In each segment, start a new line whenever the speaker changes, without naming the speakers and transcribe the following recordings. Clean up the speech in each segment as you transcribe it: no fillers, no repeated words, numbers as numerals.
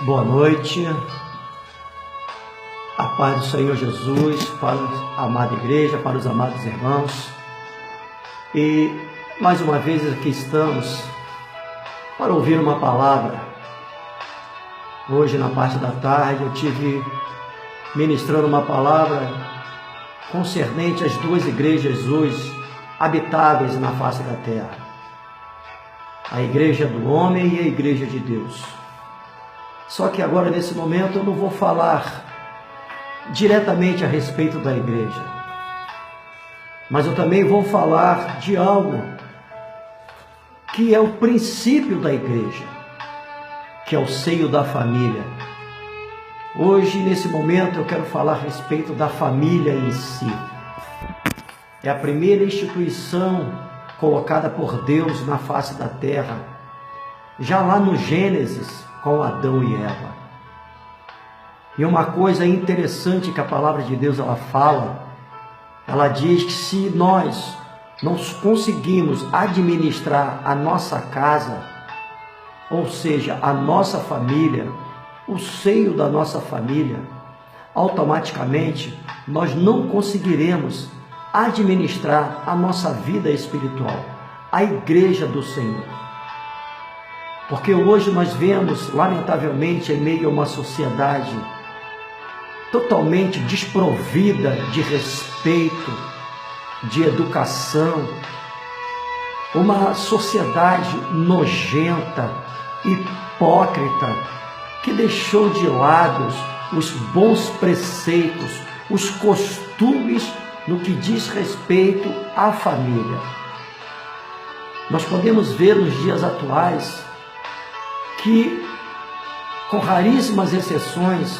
Boa noite, a paz do Senhor Jesus, para a amada igreja, para os amados irmãos. E mais uma vez aqui estamos para ouvir uma palavra. Hoje na parte da tarde eu tive ministrando uma palavra concernente às duas igrejas hoje habitáveis na face da terra. A igreja do homem e a igreja de Deus. Só que agora, nesse momento, eu não vou falar diretamente a respeito da igreja, mas eu também vou falar de algo que é o princípio da igreja, que é o seio da família. Hoje, nesse momento, eu quero falar a respeito da família em si. É a primeira instituição colocada por Deus na face da terra, já lá no Gênesis, com Adão e Eva. E uma coisa interessante que a palavra de Deus ela fala, ela diz que se nós não conseguimos administrar a nossa casa, ou seja, a nossa família, o seio da nossa família, automaticamente nós não conseguiremos administrar a nossa vida espiritual, a igreja do Senhor. Porque hoje nós vemos, lamentavelmente, em meio a uma sociedade totalmente desprovida de respeito, de educação, uma sociedade nojenta, hipócrita, que deixou de lado os bons preceitos, os costumes no que diz respeito à família. Nós podemos ver nos dias atuais que, com raríssimas exceções,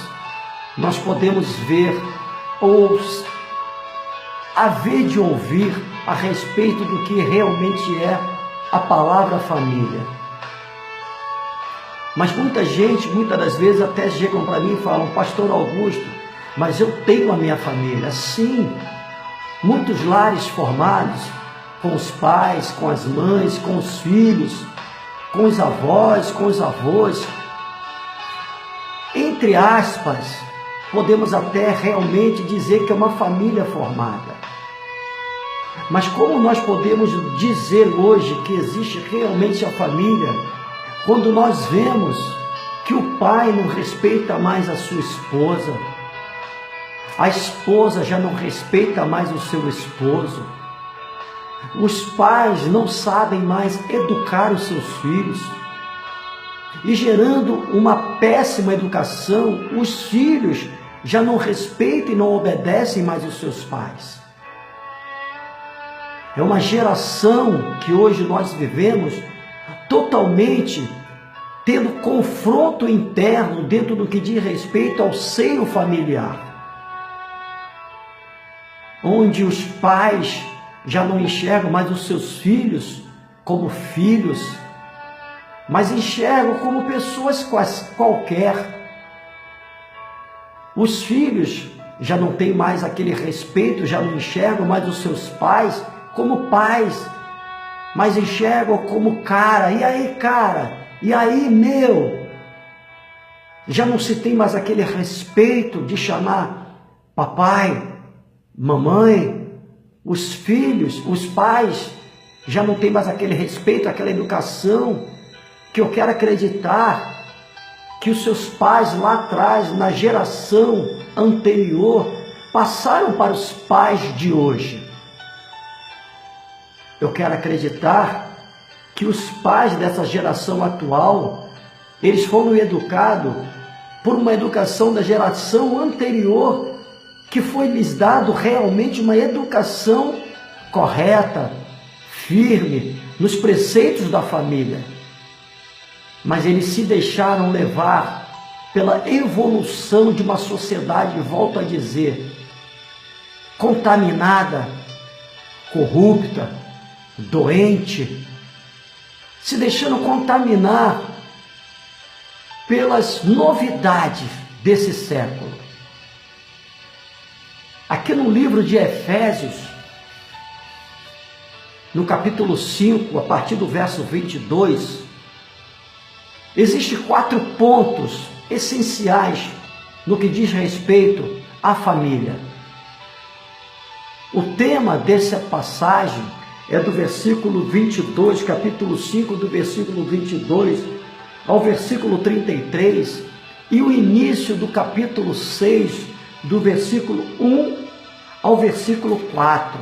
nós podemos ver ou haver de ouvir a respeito do que realmente é a palavra família. Mas muita gente, muitas das vezes até chegam para mim e falam: Pastor Augusto, mas eu tenho a minha família. Sim, muitos lares formados, com os pais, com as mães, com os filhos, com os avós, com os avós. Entre aspas, podemos até realmente dizer que é uma família formada. Mas como nós podemos dizer hoje que existe realmente a família, quando nós vemos que o pai não respeita mais a sua esposa, a esposa já não respeita mais o seu esposo, os pais não sabem mais educar os seus filhos, e gerando uma péssima educação, os filhos já não respeitam e não obedecem mais os seus pais. É uma geração que hoje nós vivemos totalmente tendo confronto interno dentro do que diz respeito ao seio familiar, onde os pais já não enxergam mais os seus filhos como filhos, mas enxergam como pessoas qualquer. Os filhos já não têm mais aquele respeito, já não enxergam mais os seus pais como pais, mas enxergam como cara. E aí, cara? E aí, meu? Já não se tem mais aquele respeito de chamar papai, mamãe. Os filhos, os pais, já não tem mais aquele respeito, aquela educação, que eu quero acreditar que os seus pais lá atrás, na geração anterior, passaram para os pais de hoje. Eu quero acreditar que os pais dessa geração atual, eles foram educados por uma educação da geração anterior, que foi lhes dado realmente uma educação correta, firme, nos preceitos da família. Mas eles se deixaram levar pela evolução de uma sociedade, volto a dizer, contaminada, corrupta, doente, se deixando contaminar pelas novidades desse século. Aqui no livro de Efésios, no capítulo 5, a partir do verso 22, existem 4 pontos essenciais no que diz respeito à família. O tema dessa passagem é do versículo 22, capítulo 5, do versículo 22 ao versículo 33, e o início do capítulo 6, do versículo 1 ao versículo 4.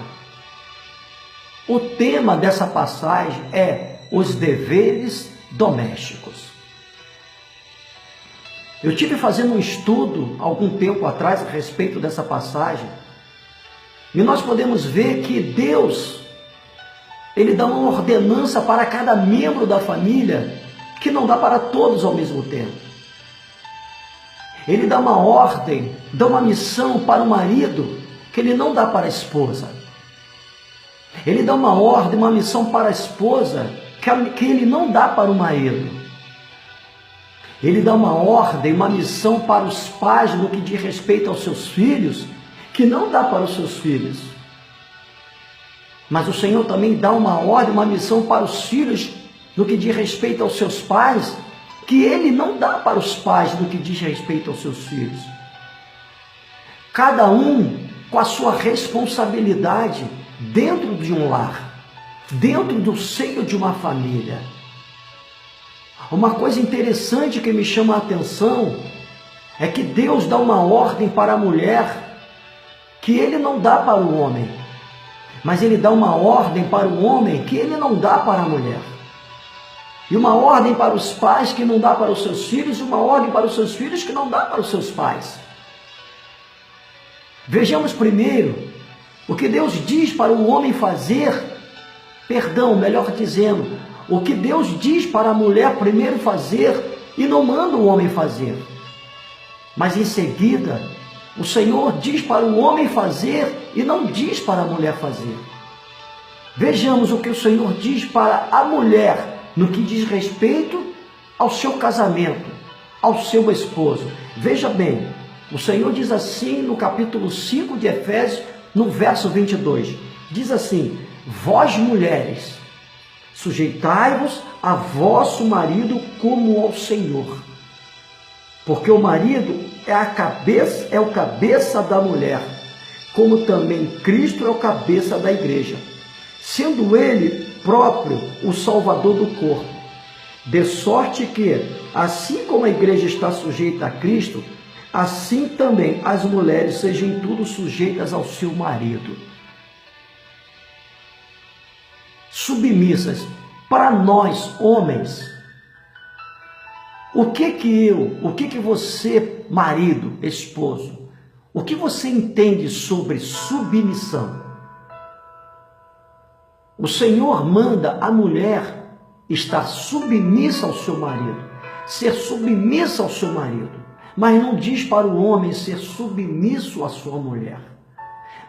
O tema dessa passagem é os deveres domésticos. Eu tive fazendo um estudo algum tempo atrás a respeito dessa passagem, e nós podemos ver que Deus, Ele dá uma ordenança para cada membro da família que não dá para todos ao mesmo tempo. Ele dá uma ordem, dá uma missão para o marido que ele não dá para a esposa. Ele dá uma ordem, uma missão para a esposa que ele não dá para o marido. Ele dá uma ordem, uma missão para os pais no que diz respeito aos seus filhos, que não dá para os seus filhos. Mas o Senhor também dá uma ordem, uma missão para os filhos no que diz respeito aos seus pais, que Ele não dá para os pais no que diz respeito aos seus filhos. Cada um com a sua responsabilidade dentro de um lar, dentro do seio de uma família. Uma coisa interessante que me chama a atenção é que Deus dá uma ordem para a mulher que Ele não dá para o homem, mas Ele dá uma ordem para o homem que Ele não dá para a mulher. E uma ordem para os pais que não dá para os seus filhos, e uma ordem para os seus filhos que não dá para os seus pais. Vejamos primeiro o que Deus diz para o homem fazer, melhor dizendo, o que Deus diz para a mulher primeiro fazer e não manda o homem fazer. Mas em seguida, o Senhor diz para o homem fazer e não diz para a mulher fazer. Vejamos o que o Senhor diz para a mulher no que diz respeito ao seu casamento, ao seu esposo. Veja bem, o Senhor diz assim no capítulo 5 de Efésios, no verso 22, diz assim: vós mulheres, sujeitai-vos a vosso marido como ao Senhor, porque o marido é o cabeça da mulher, como também Cristo é o cabeça da igreja, sendo ele próprio o salvador do corpo, de sorte que, assim como a igreja está sujeita a Cristo, assim também as mulheres sejam em tudo sujeitas ao seu marido. Submissas. Para nós, homens, o que você, marido, esposo, o que você entende sobre submissão? O Senhor manda a mulher estar submissa ao seu marido, ser submissa ao seu marido, mas não diz para o homem ser submisso à sua mulher.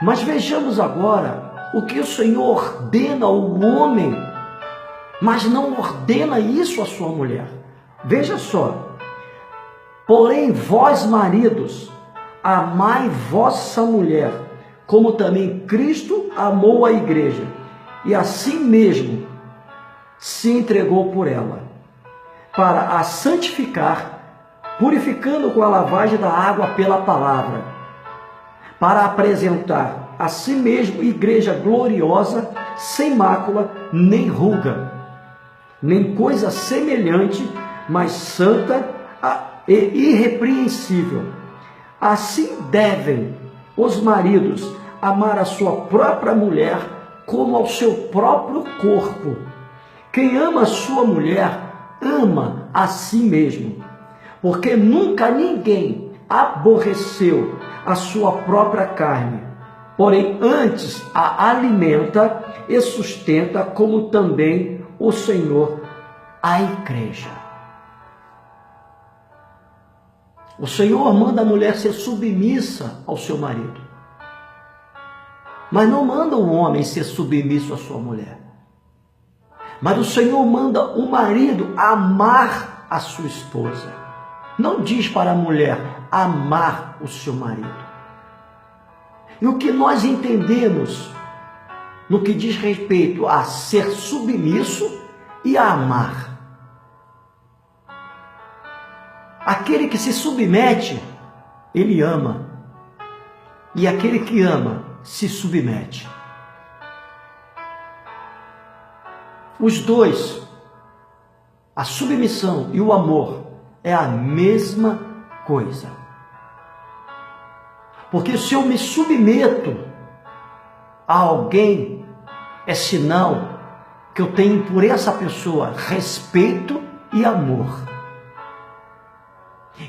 Mas vejamos agora o que o Senhor ordena ao homem, mas não ordena isso à sua mulher. Veja só: porém vós maridos, amai vossa mulher, como também Cristo amou a igreja, e assim mesmo se entregou por ela, para a santificar, purificando com a lavagem da água pela palavra, para apresentar a si mesmo igreja gloriosa, sem mácula, nem ruga, nem coisa semelhante, mas santa e irrepreensível. Assim devem os maridos amar a sua própria mulher como ao seu próprio corpo. Quem ama a sua mulher, ama a si mesmo, porque nunca ninguém aborreceu a sua própria carne, porém antes a alimenta e sustenta, como também o Senhor a igreja. O Senhor manda a mulher ser submissa ao seu marido, mas não manda o homem ser submisso à sua mulher. Mas o Senhor manda o marido amar a sua esposa. Não diz para a mulher amar o seu marido. E o que nós entendemos no que diz respeito a ser submisso e a amar? Aquele que se submete, ele ama. E aquele que ama, se submete. Os dois, a submissão e o amor, é a mesma coisa. Porque se eu me submeto a alguém, é sinal que eu tenho por essa pessoa respeito e amor.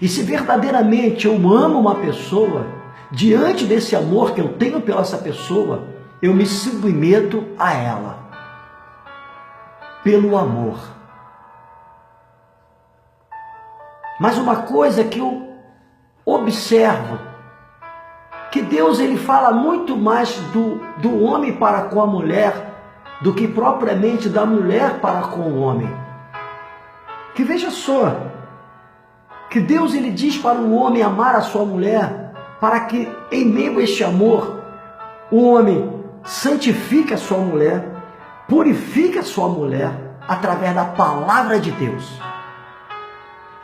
E se verdadeiramente eu amo uma pessoa, diante desse amor que eu tenho pela essa pessoa, eu me submeto a ela, pelo amor. Mas uma coisa que eu observo, que Deus ele fala muito mais do homem para com a mulher, do que propriamente da mulher para com o homem. Que veja só, que Deus ele diz para o homem amar a sua mulher, para que em meio a este amor, o homem santifique a sua mulher, purifique a sua mulher, através da palavra de Deus.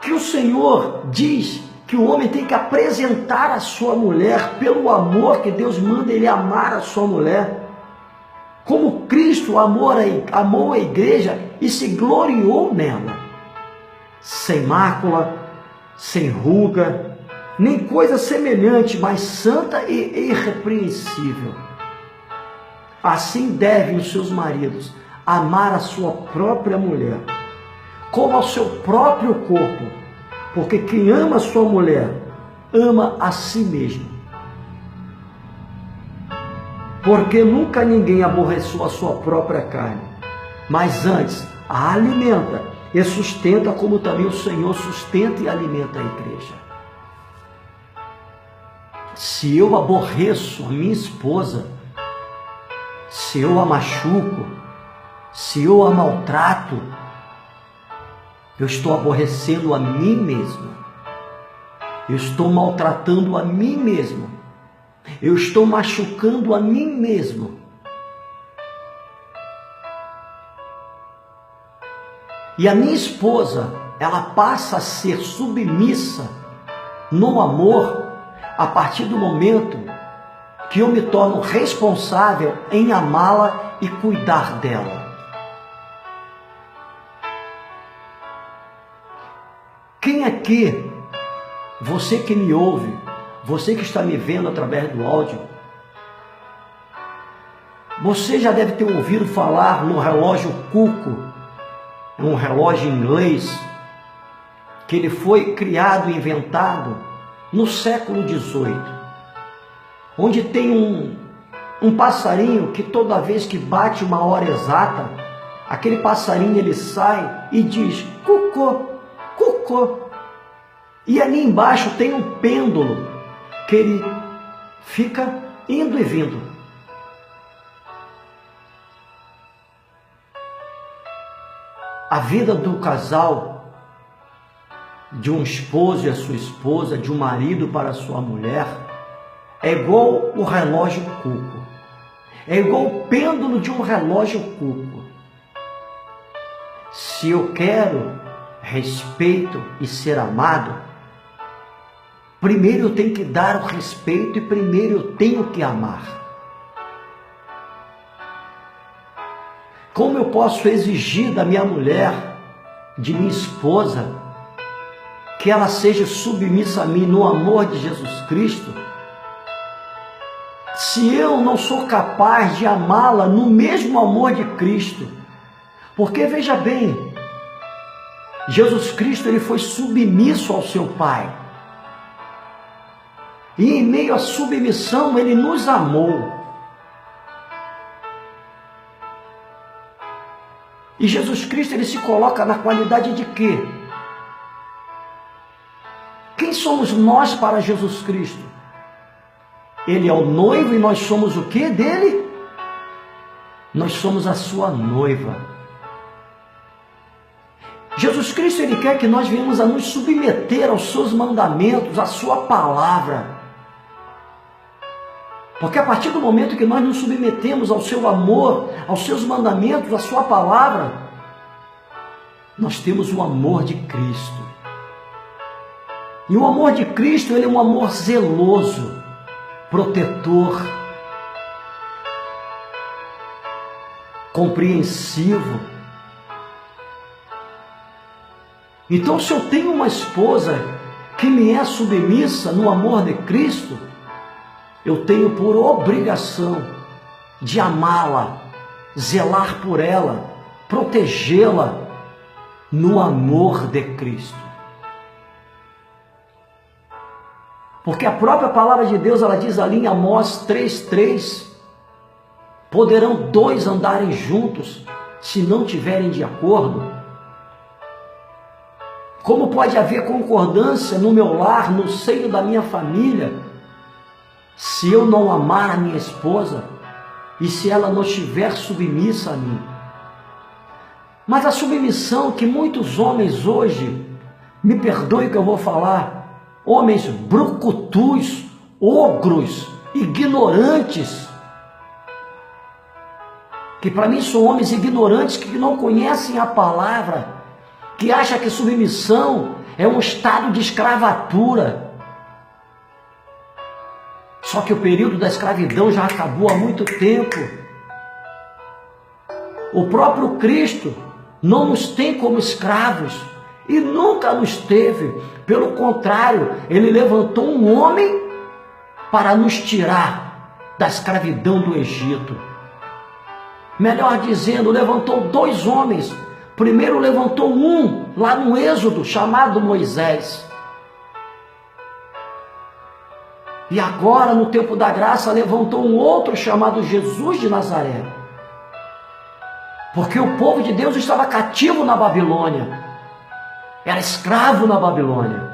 Que o Senhor diz que o homem tem que apresentar a sua mulher pelo amor que Deus manda ele amar a sua mulher. Como Cristo amou a igreja e se gloriou nela. Sem mácula, sem ruga, nem coisa semelhante, mas santa e irrepreensível. Assim devem os seus maridos amar a sua própria mulher, como ao seu próprio corpo, porque quem ama a sua mulher, ama a si mesmo. Porque nunca ninguém aborreceu a sua própria carne, mas antes a alimenta e sustenta, como também o Senhor sustenta e alimenta a igreja. Se eu aborreço a minha esposa, se eu a machuco, se eu a maltrato, eu estou aborrecendo a mim mesmo. Eu estou maltratando a mim mesmo. Eu estou machucando a mim mesmo. E a minha esposa, ela passa a ser submissa no amor a partir do momento que eu me torno responsável em amá-la e cuidar dela. Quem aqui, você que me ouve, você que está me vendo através do áudio, você já deve ter ouvido falar no relógio Cuco, é um relógio inglês, que ele foi criado e inventado no século XVIII, onde tem um passarinho que toda vez que bate uma hora exata, aquele passarinho ele sai e diz cucô, cucô. E ali embaixo tem um pêndulo que ele fica indo e vindo. A vida do casal, de um esposo e a sua esposa, de um marido para a sua mulher, é igual o relógio Cuco. É igual o pêndulo de um relógio Cuco. Se eu quero respeito e ser amado, primeiro eu tenho que dar o respeito e primeiro eu tenho que amar. Como eu posso exigir da minha mulher, de minha esposa, que ela seja submissa a mim no amor de Jesus Cristo, se eu não sou capaz de amá-la no mesmo amor de Cristo? Porque veja bem, Jesus Cristo ele foi submisso ao seu Pai. E em meio à submissão ele nos amou. E Jesus Cristo ele se coloca na qualidade de quê? Quem somos nós para Jesus Cristo? Ele é o noivo e nós somos o quê dele? Nós somos a sua noiva. Jesus Cristo ele quer que nós venhamos a nos submeter aos seus mandamentos, à sua palavra. Porque a partir do momento que nós nos submetemos ao seu amor, aos seus mandamentos, à sua palavra, nós temos o amor de Cristo. E o amor de Cristo, ele é um amor zeloso, protetor, compreensivo. Então, se eu tenho uma esposa que me é submissa no amor de Cristo, eu tenho por obrigação de amá-la, zelar por ela, protegê-la no amor de Cristo. Porque a própria palavra de Deus, ela diz ali em Amós 3:3, poderão dois andarem juntos se não tiverem de acordo? Como pode haver concordância no meu lar, no seio da minha família, se eu não amar a minha esposa e se ela não estiver submissa a mim? Mas a submissão que muitos homens hoje, me perdoe que eu vou falar, homens brucutus, ogros, ignorantes, que para mim são homens ignorantes que não conhecem a palavra, que acham que submissão é um estado de escravatura. Só que o período da escravidão já acabou há muito tempo. O próprio Cristo não nos tem como escravos e nunca nos teve. Pelo contrário, ele levantou um homem para nos tirar da escravidão do Egito. Melhor dizendo, levantou dois homens. Primeiro levantou um lá no Êxodo, chamado Moisés. E agora, no tempo da graça, levantou um outro chamado Jesus de Nazaré. Porque o povo de Deus estava cativo na Babilônia. Era escravo na Babilônia.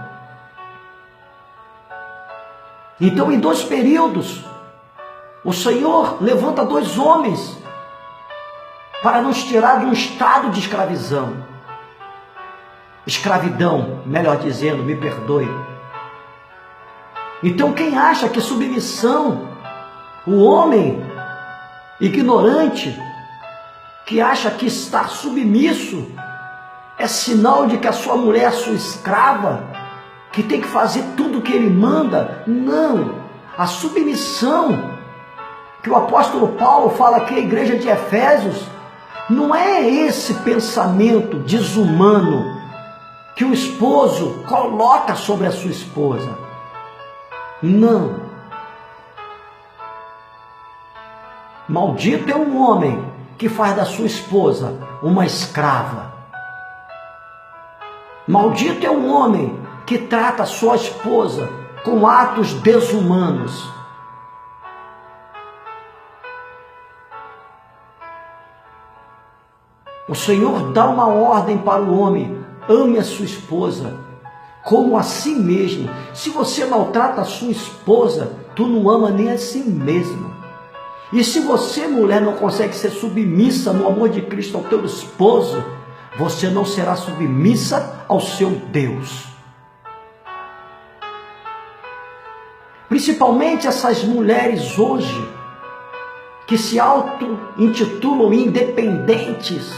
Então, em dois períodos, o Senhor levanta dois homens para nos tirar de um estado de escravidão, melhor dizendo, me perdoe. Então, quem acha que submissão, o homem ignorante, que acha que estar submisso é sinal de que a sua mulher é sua escrava, que tem que fazer tudo o que ele manda. Não, a submissão que o apóstolo Paulo fala aqui à igreja de Efésios, não é esse pensamento desumano que o esposo coloca sobre a sua esposa. Não. Maldito é um homem que faz da sua esposa uma escrava. Maldito é um homem que trata a sua esposa com atos desumanos. O Senhor dá uma ordem para o homem: ame a sua esposa como a si mesmo. Se você maltrata a sua esposa, tu não ama nem a si mesmo. E se você, mulher, não consegue ser submissa no amor de Cristo ao teu esposo, você não será submissa ao seu Deus. Principalmente essas mulheres hoje, que se auto-intitulam independentes.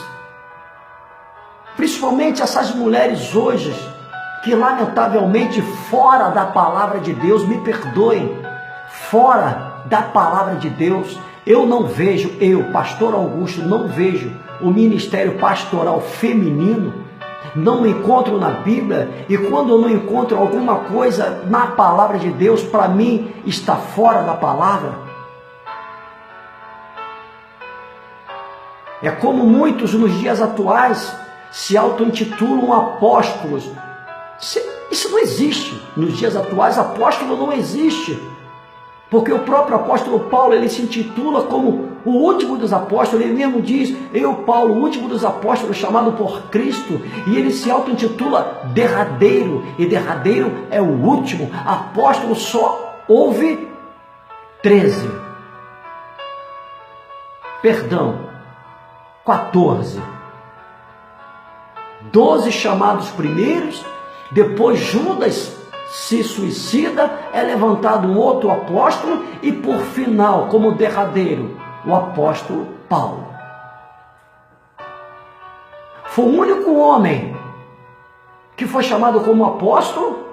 Principalmente essas mulheres hoje, que lamentavelmente fora da palavra de Deus, me perdoem, fora da palavra de Deus, eu não vejo, pastor Augusto, não vejo o ministério pastoral feminino, não encontro na Bíblia, e quando eu não encontro alguma coisa na palavra de Deus, para mim está fora da palavra. É como muitos nos dias atuais se auto-intitulam apóstolos. Isso não existe. Nos dias atuais, apóstolo não existe. Porque o próprio apóstolo Paulo, ele se intitula como o último dos apóstolos. Ele mesmo diz: eu, Paulo, o último dos apóstolos, chamado por Cristo. E ele se auto-intitula derradeiro. E derradeiro é o último. Apóstolo só houve 13. Perdão, 14. 12 chamados primeiros. Depois Judas se suicida, é levantado um outro apóstolo e por final, como derradeiro, o apóstolo Paulo. Foi o único homem que foi chamado como apóstolo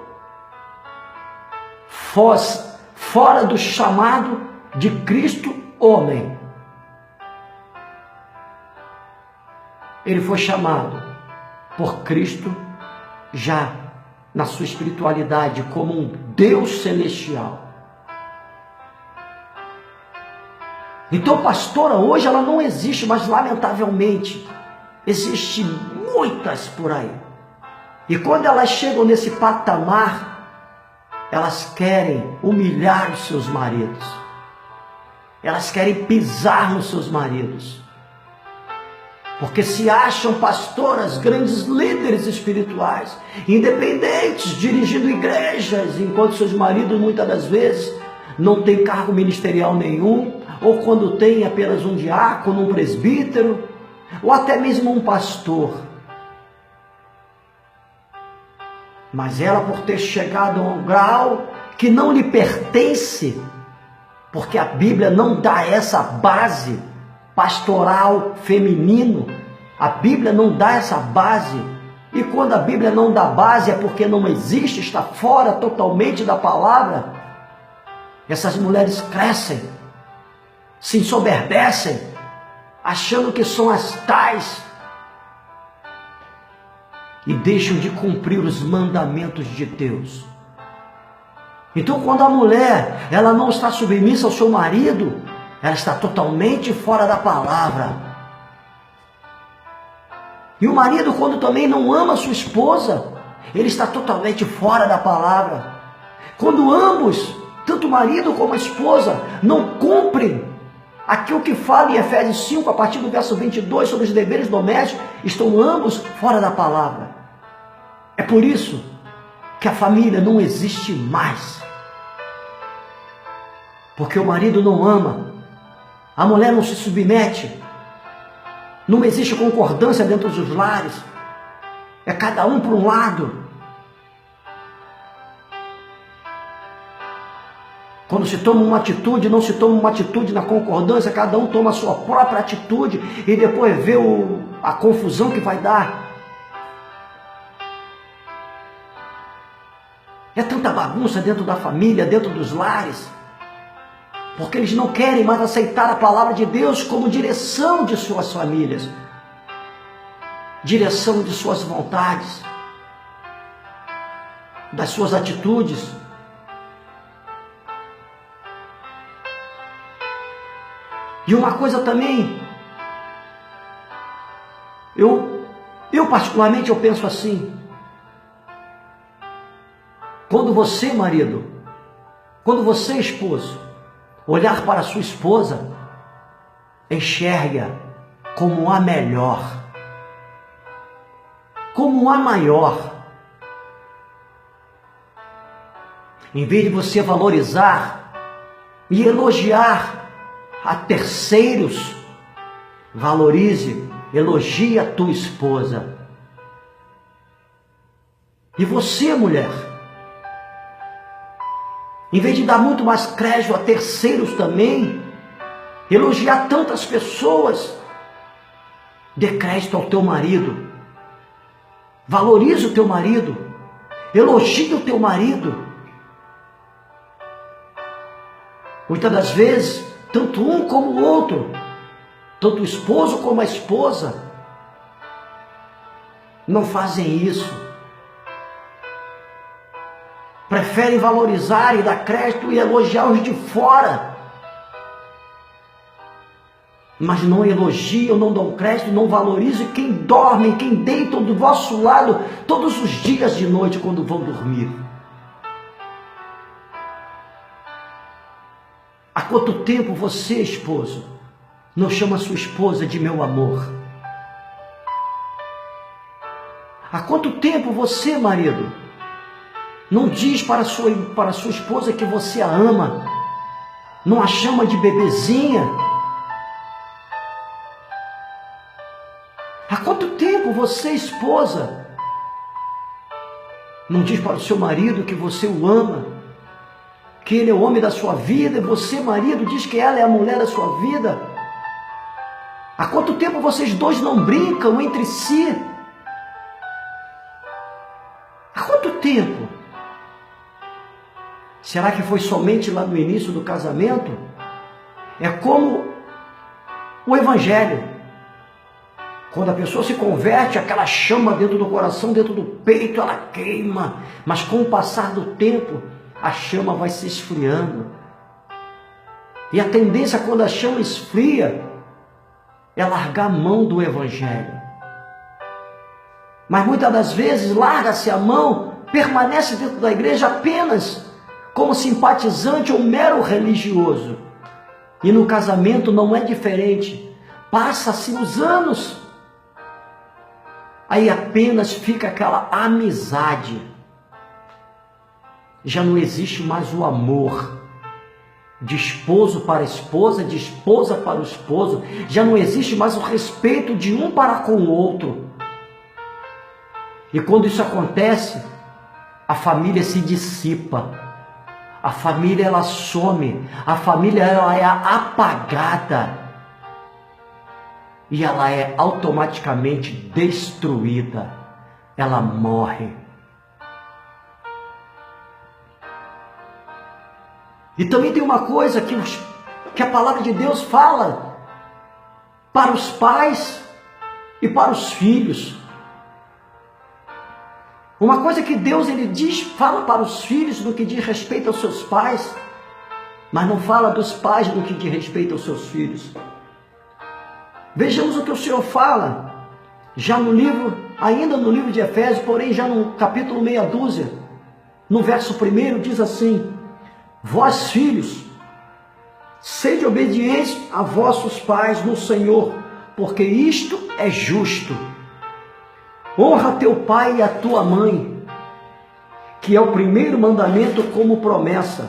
fora do chamado de Cristo homem. Ele foi chamado por Cristo já na sua espiritualidade como um Deus celestial. Então, pastora, hoje ela não existe, mas lamentavelmente existem muitas por aí. E quando elas chegam nesse patamar, elas querem humilhar os seus maridos. Elas querem pisar nos seus maridos. Porque se acham pastoras, grandes líderes espirituais, independentes, dirigindo igrejas, enquanto seus maridos muitas das vezes não têm cargo ministerial nenhum, ou quando tem apenas um diácono, um presbítero, ou até mesmo um pastor. Mas ela, por ter chegado a um grau que não lhe pertence, porque a Bíblia não dá essa base pastoral feminino, a Bíblia não dá essa base, e quando a Bíblia não dá base é porque não existe, está fora totalmente da palavra. Essas mulheres crescem, se ensoberbecem, achando que são as tais, e deixam de cumprir os mandamentos de Deus. Então, quando a mulher, ela não está submissa ao seu marido, ela está totalmente fora da palavra. E o marido, quando também não ama a sua esposa, ele está totalmente fora da palavra. Quando ambos, tanto o marido como a esposa, não cumprem aquilo que fala em Efésios 5, a partir do verso 22, sobre os deveres domésticos, estão ambos fora da palavra. É por isso que a família não existe mais. Porque o marido não ama, a mulher não se submete, não existe concordância dentro dos lares, é cada um para um lado. Quando se toma uma atitude, não se toma uma atitude na concordância, cada um toma a sua própria atitude e depois vê a confusão que vai dar. É tanta bagunça dentro da família, dentro dos lares, porque eles não querem mais aceitar a palavra de Deus como direção de suas famílias, direção de suas vontades, das suas atitudes. E uma coisa também, eu particularmente eu penso assim: quando você, marido, quando você, esposo, olhar para a sua esposa, enxerga como a melhor, como a maior. Em vez de você valorizar e elogiar a terceiros, valorize, elogie a tua esposa. E você, mulher, em vez de dar muito mais crédito a terceiros também, elogiar tantas pessoas, dê crédito ao teu marido, valorize o teu marido, elogie o teu marido. Muitas das vezes, tanto um como o outro, tanto o esposo como a esposa, não fazem isso. Preferem valorizar e dar crédito e elogiar os de fora, mas não elogiam, não dão crédito, não valorizam quem dorme, quem deita do vosso lado todos os dias de noite quando vão dormir. Há quanto tempo você, esposo, não chama sua esposa de meu amor? Há quanto tempo você, marido, não diz para sua esposa que você a ama, não a chama de bebezinha? Há quanto tempo você, esposa, não diz para o seu marido que você o ama, que ele é o homem da sua vida, e você, marido, diz que ela é a mulher da sua vida? Há quanto tempo vocês dois não brincam entre si? Há quanto tempo? Será que foi somente lá no início do casamento? É como o Evangelho. Quando a pessoa se converte, aquela chama dentro do coração, dentro do peito, ela queima. Mas com o passar do tempo, a chama vai se esfriando. E a tendência, quando a chama esfria, é largar a mão do Evangelho. Mas muitas das vezes larga-se a mão, permanece dentro da igreja apenas como simpatizante ou mero religioso. E no casamento não é diferente. Passa-se os anos, aí apenas fica aquela amizade. Já não existe mais o amor de esposo para esposa, de esposa para o esposo. Já não existe mais o respeito de um para com o outro. E quando isso acontece, a família se dissipa. A família, ela some. A família, ela é apagada. E ela é automaticamente destruída. Ela morre. E também tem uma coisa que a palavra de Deus fala para os pais e para os filhos. Uma coisa que Deus fala para os filhos no que diz respeito aos seus pais, mas não fala dos pais no que diz respeito aos seus filhos. Vejamos o que o Senhor fala, ainda no livro de Efésios, porém já no capítulo meia dúzia, no verso 1 diz assim: vós filhos, sede obedientes a vossos pais no Senhor, porque isto é justo. Honra teu pai e a tua mãe, que é o primeiro mandamento como promessa,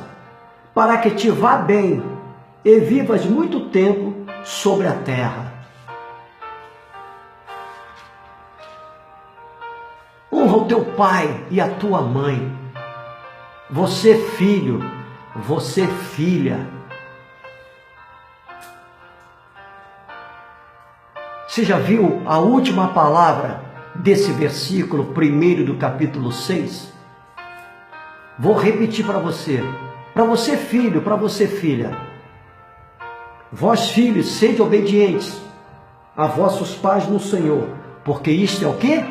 para que te vá bem e vivas muito tempo sobre a terra. Honra o teu pai e a tua mãe. Você filho, você filha. Você já viu a última palavra desse versículo 1 do capítulo 6? Vou repetir para você filho, para você filha. Vós filhos, sede obedientes a vossos pais no Senhor, porque isto é o quê?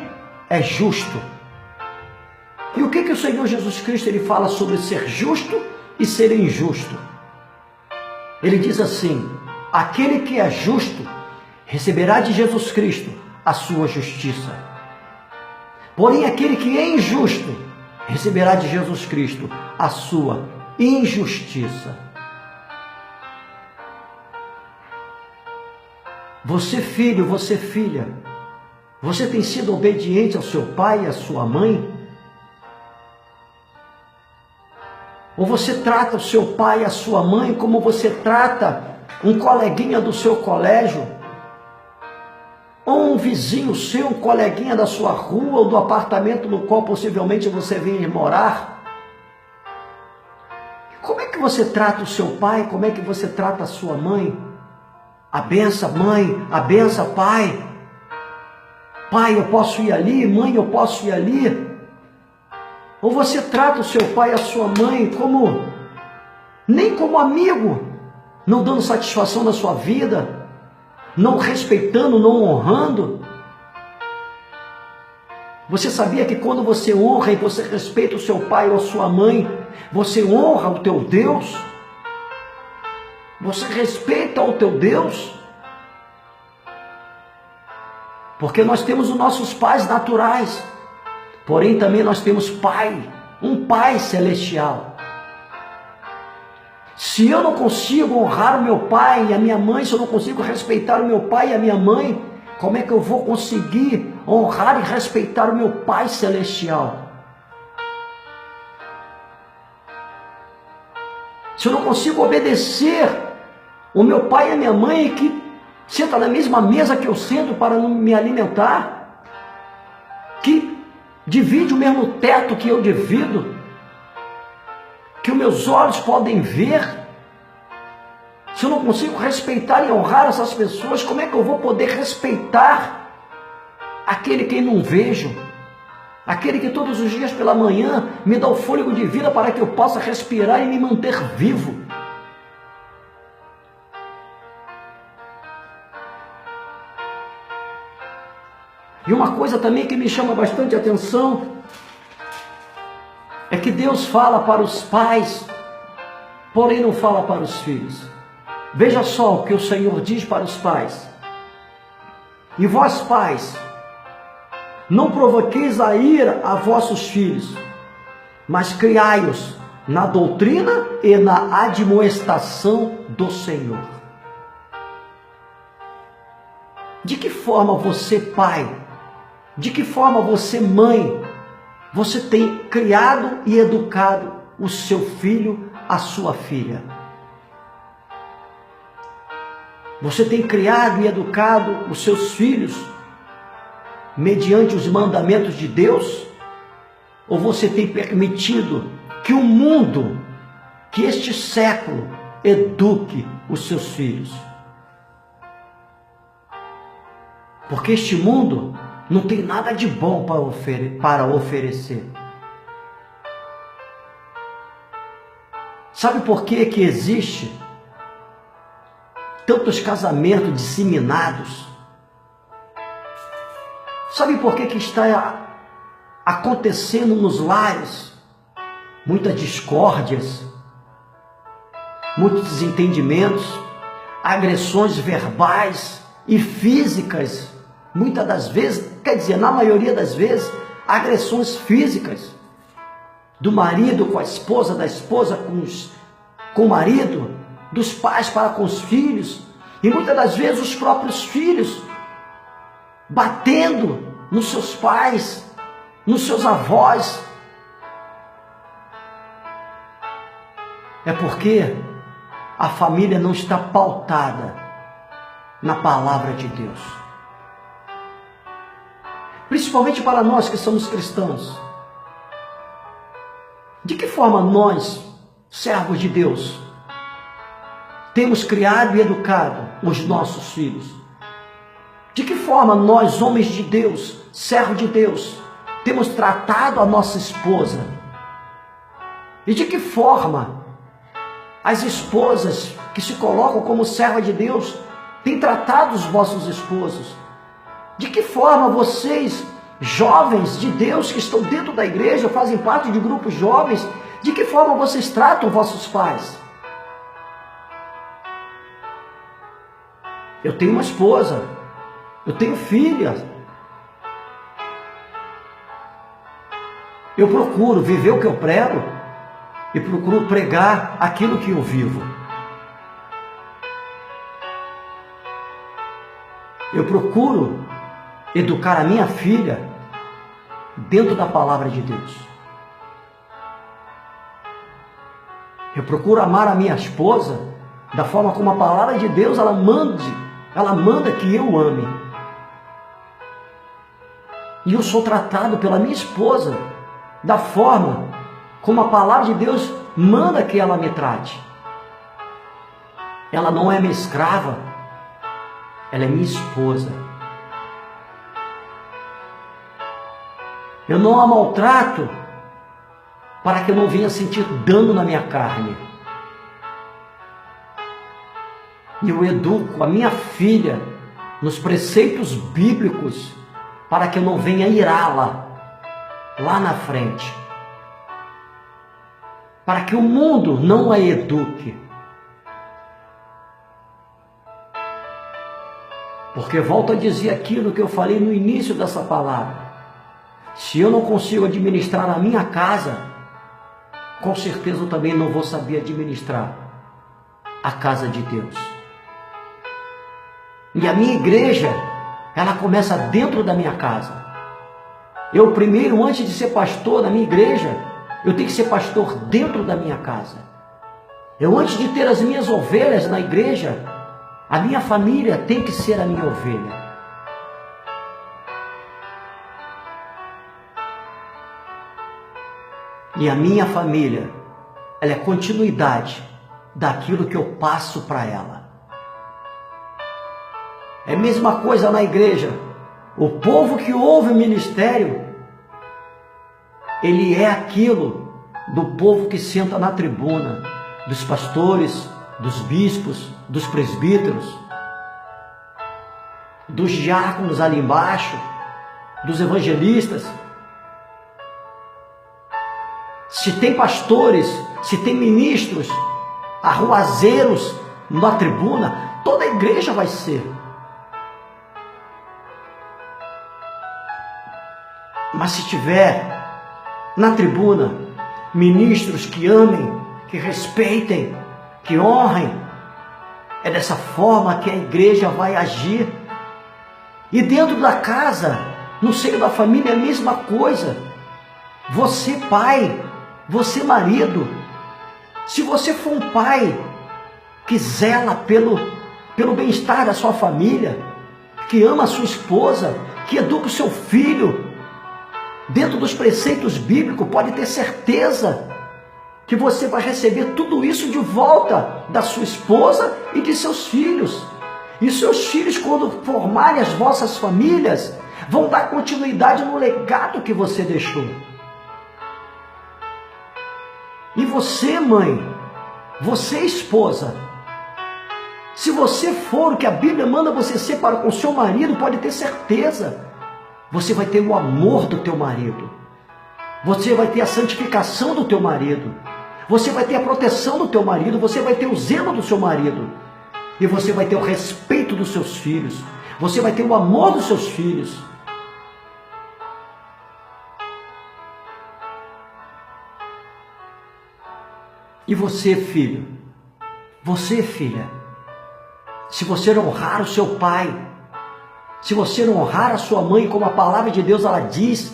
É justo. E o que o Senhor Jesus Cristo ele fala sobre ser justo e ser injusto? Ele diz assim: aquele que é justo receberá de Jesus Cristo a sua justiça. Porém, aquele que é injusto receberá de Jesus Cristo a sua injustiça. Você filho, você filha, você tem sido obediente ao seu pai e à sua mãe? Ou você trata o seu pai e a sua mãe como você trata um coleguinha do seu colégio? Ou um vizinho seu, um coleguinha da sua rua ou do apartamento no qual possivelmente você vem morar? Como é que você trata o seu pai? Como é que você trata a sua mãe? A benção, mãe, a benção, pai. Pai, eu posso ir ali, mãe, eu posso ir ali. Ou você trata o seu pai e a sua mãe nem como amigo, não dando satisfação da sua vida, não respeitando, não honrando? Você sabia que quando você honra e você respeita o seu pai ou a sua mãe, você honra o teu Deus? Você respeita o teu Deus? Porque nós temos os nossos pais naturais, porém também nós temos pai, um pai celestial. Se eu não consigo honrar o meu pai e a minha mãe, se eu não consigo respeitar o meu pai e a minha mãe, como é que eu vou conseguir honrar e respeitar o meu pai celestial? Se eu não consigo obedecer o meu pai e a minha mãe, que senta na mesma mesa que eu sento para me alimentar, que divide o mesmo teto que eu divido, que os meus olhos podem ver, se eu não consigo respeitar e honrar essas pessoas, como é que eu vou poder respeitar aquele que não vejo, aquele que todos os dias pela manhã me dá o fôlego de vida para que eu possa respirar e me manter vivo. E uma coisa também que me chama bastante atenção é que Deus fala para os pais, porém não fala para os filhos. Veja só o que o Senhor diz para os pais: e vós, pais, não provoqueis a ira a vossos filhos, mas criai-os na doutrina e na admoestação do Senhor. De que forma você, pai, de que forma você, mãe, você tem criado e educado o seu filho, a sua filha? Você tem criado e educado os seus filhos mediante os mandamentos de Deus? Ou você tem permitido que o mundo, que este século, eduque os seus filhos? Porque este mundo não tem nada de bom para oferecer. Sabe por que existe tantos casamentos disseminados? Sabe por que está acontecendo nos lares muitas discórdias, muitos desentendimentos, agressões verbais e físicas? Muitas das vezes, quer dizer, na maioria das vezes, agressões físicas do marido com a esposa, da esposa com o marido, dos pais para com os filhos, e muitas das vezes os próprios filhos batendo nos seus pais, nos seus avós. É porque a família não está pautada na palavra de Deus. Principalmente para nós que somos cristãos. De que forma nós, servos de Deus, temos criado e educado os nossos filhos? De que forma nós, homens de Deus, servos de Deus, temos tratado a nossa esposa? E de que forma as esposas que se colocam como serva de Deus têm tratado os vossos esposos? De que forma vocês, jovens de Deus que estão dentro da igreja, fazem parte de grupos jovens, de que forma vocês tratam vossos pais? Eu tenho uma esposa, eu tenho filha. Eu procuro viver o que eu prego e procuro pregar aquilo que eu vivo. Eu procuro educar a minha filha dentro da palavra de Deus. Eu procuro amar a minha esposa da forma como a palavra de Deus ela manda que eu ame. E eu sou tratado pela minha esposa da forma como a palavra de Deus manda que ela me trate. Ela não é minha escrava, ela é minha esposa. Eu não a maltrato para que eu não venha sentir dano na minha carne. E eu educo a minha filha nos preceitos bíblicos para que eu não venha irá-la lá na frente. Para que o mundo não a eduque. Porque volto a dizer aquilo que eu falei no início dessa palavra. Se eu não consigo administrar a minha casa, com certeza eu também não vou saber administrar a casa de Deus. E a minha igreja, ela começa dentro da minha casa. Eu primeiro, antes de ser pastor da minha igreja, eu tenho que ser pastor dentro da minha casa. Eu, antes de ter as minhas ovelhas na igreja, a minha família tem que ser a minha ovelha. E a minha família, ela é continuidade daquilo que eu passo para ela. É a mesma coisa na igreja. O povo que ouve o ministério ele é aquilo do povo que senta na tribuna, dos pastores, dos bispos, dos presbíteros, dos diáconos ali embaixo, dos evangelistas. Se tem pastores, se tem ministros, arruazeiros na tribuna, toda a igreja vai ser. Mas se tiver na tribuna ministros que amem, que respeitem, que honrem, é dessa forma que a igreja vai agir. E dentro da casa, no seio da família, é a mesma coisa. Você pai, você marido, se você for um pai que zela pelo bem-estar da sua família, que ama a sua esposa, que educa o seu filho dentro dos preceitos bíblicos, pode ter certeza que você vai receber tudo isso de volta da sua esposa e de seus filhos. E seus filhos, quando formarem as vossas famílias, vão dar continuidade no legado que você deixou. E você, mãe, você, esposa, se você for o que a Bíblia manda você ser para com o seu marido, pode ter certeza, você vai ter o amor do teu marido, você vai ter a santificação do teu marido, você vai ter a proteção do teu marido, você vai ter o zelo do seu marido, e você vai ter o respeito dos seus filhos, você vai ter o amor dos seus filhos. E você, filho, você, filha, se você não honrar o seu pai, se você não honrar a sua mãe, como a palavra de Deus ela diz,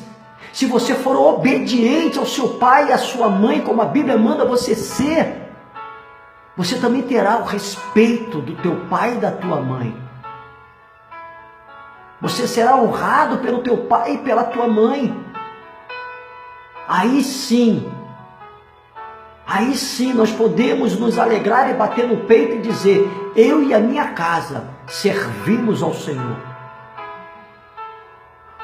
se você for obediente ao seu pai e à sua mãe, como a Bíblia manda você ser, você também terá o respeito do teu pai e da tua mãe. Você será honrado pelo teu pai e pela tua mãe. Aí sim nós podemos nos alegrar e bater no peito e dizer: eu e a minha casa servimos ao Senhor.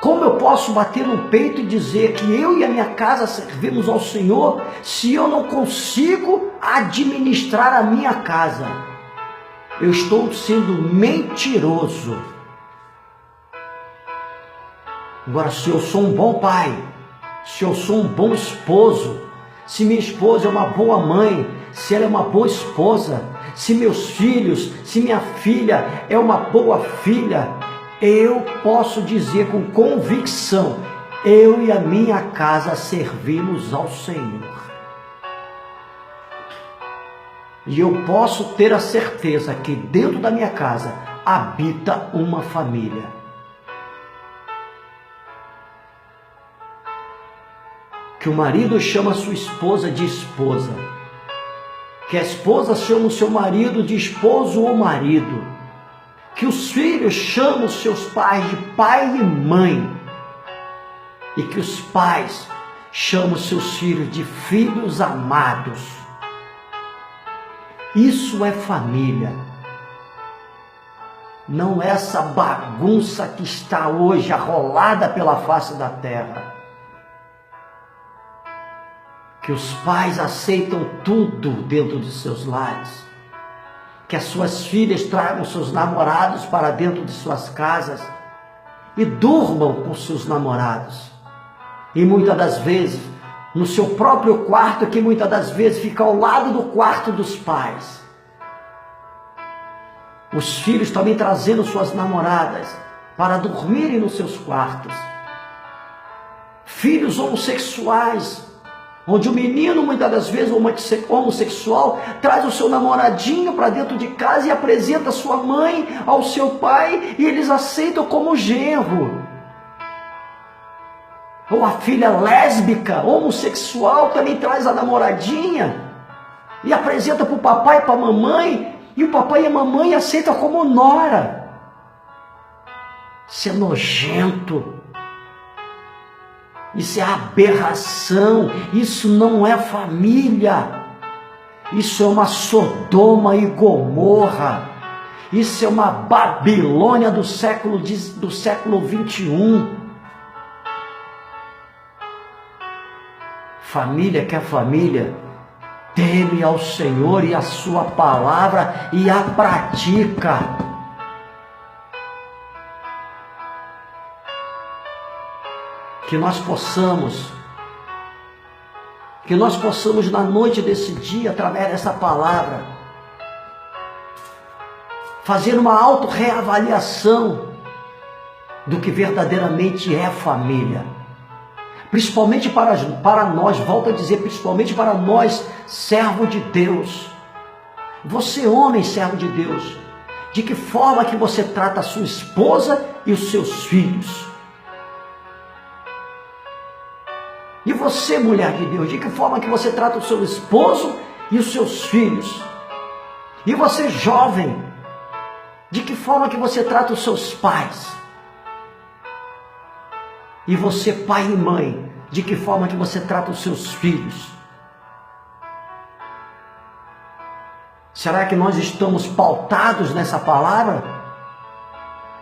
Como eu posso bater no peito e dizer que eu e a minha casa servimos ao Senhor, se eu não consigo administrar a minha casa? Eu estou sendo mentiroso. Agora, se eu sou um bom pai, se eu sou um bom esposo, se minha esposa é uma boa mãe, se ela é uma boa esposa, se meus filhos, se minha filha é uma boa filha, eu posso dizer com convicção: eu e a minha casa servimos ao Senhor. E eu posso ter a certeza que dentro da minha casa habita uma família. Que o marido chama a sua esposa de esposa, que a esposa chama o seu marido de esposo ou marido, que os filhos chamam os seus pais de pai e mãe, e que os pais chamam os seus filhos de filhos amados. Isso é família. Não é essa bagunça que está hoje arrolada pela face da terra. Que os pais aceitam tudo dentro de seus lares. Que as suas filhas tragam seus namorados para dentro de suas casas e durmam com seus namorados. E muitas das vezes, no seu próprio quarto, que muitas das vezes fica ao lado do quarto dos pais. Os filhos também trazendo suas namoradas para dormirem nos seus quartos. Filhos homossexuais, onde o menino, muitas das vezes, homossexual, traz o seu namoradinho para dentro de casa e apresenta a sua mãe ao seu pai, e eles aceitam como genro. Ou a filha lésbica, homossexual, também traz a namoradinha e apresenta para o papai e para a mamãe, e o papai e a mamãe aceitam como nora. Isso é nojento. Isso é aberração, isso não é família, isso é uma Sodoma e Gomorra, isso é uma Babilônia do século 21. Família que é família, teme ao Senhor e a sua palavra e a pratica. Que nós possamos na noite desse dia, através dessa palavra, fazer uma auto-reavaliação do que verdadeiramente é família. Principalmente para nós, volto a dizer, principalmente para nós, servo de Deus. Você, homem, servo de Deus, de que forma que você trata a sua esposa e os seus filhos? E você, mulher de Deus, de que forma que você trata o seu esposo e os seus filhos? E você, jovem, de que forma que você trata os seus pais? E você, pai e mãe, de que forma que você trata os seus filhos? Será que nós estamos pautados nessa palavra?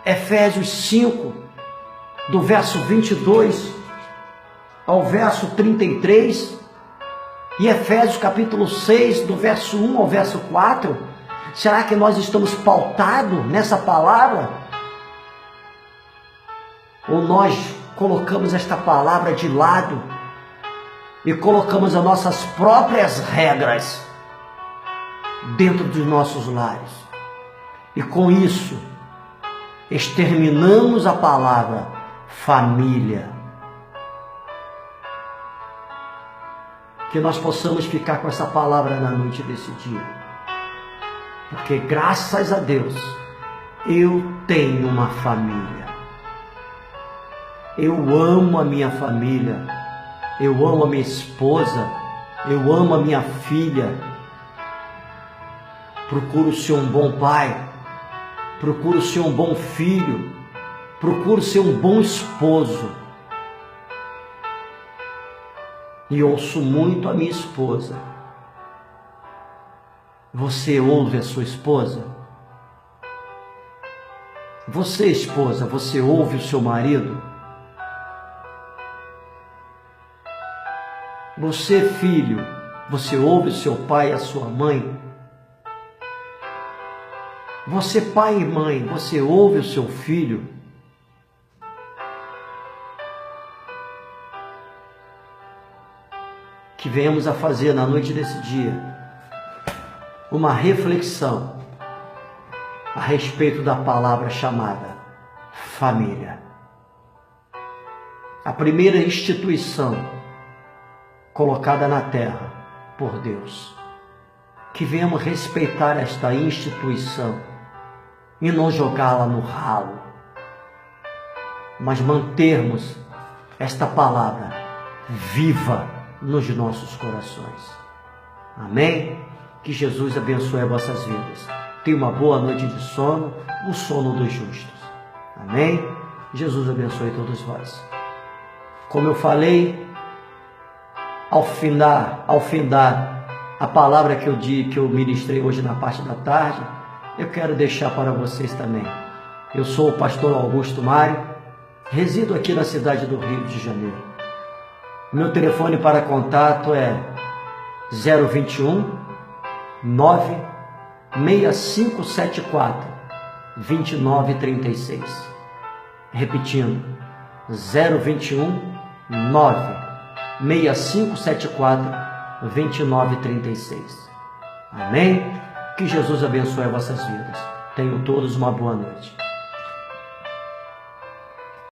Efésios 5, do verso 22 ao verso 33, e Efésios capítulo 6, do verso 1 ao verso 4, será que nós estamos pautados nessa palavra? Ou nós colocamos esta palavra de lado e colocamos as nossas próprias regras dentro dos nossos lares? E com isso, exterminamos a palavra família. Que nós possamos ficar com essa palavra na noite desse dia. Porque graças a Deus, eu tenho uma família. Eu amo a minha família. Eu amo a minha esposa. Eu amo a minha filha. Procuro ser um bom pai. Procuro ser um bom filho. Procuro ser um bom esposo. E ouço muito a minha esposa. Você ouve a sua esposa? Você, esposa, você ouve o seu marido? Você, filho, você ouve o seu pai e a sua mãe? Você, pai e mãe, você ouve o seu filho? Que venhamos a fazer na noite desse dia uma reflexão a respeito da palavra chamada família. A primeira instituição colocada na terra por Deus. Que venhamos respeitar esta instituição e não jogá-la no ralo, mas mantermos esta palavra viva nos nossos corações. Amém? Que Jesus abençoe as vossas vidas. Tenha uma boa noite de sono, o sono dos justos. Amém? Jesus abençoe todos vós. Como eu falei, ao findar a palavra que eu ministrei hoje na parte da tarde, eu quero deixar para vocês também. Eu sou o pastor Augusto Mário, resido aqui na cidade do Rio de Janeiro. Meu telefone para contato é 021 96574 2936. Repetindo, 021 96574 2936. Amém? Que Jesus abençoe as vossas vidas. Tenham todos uma boa noite.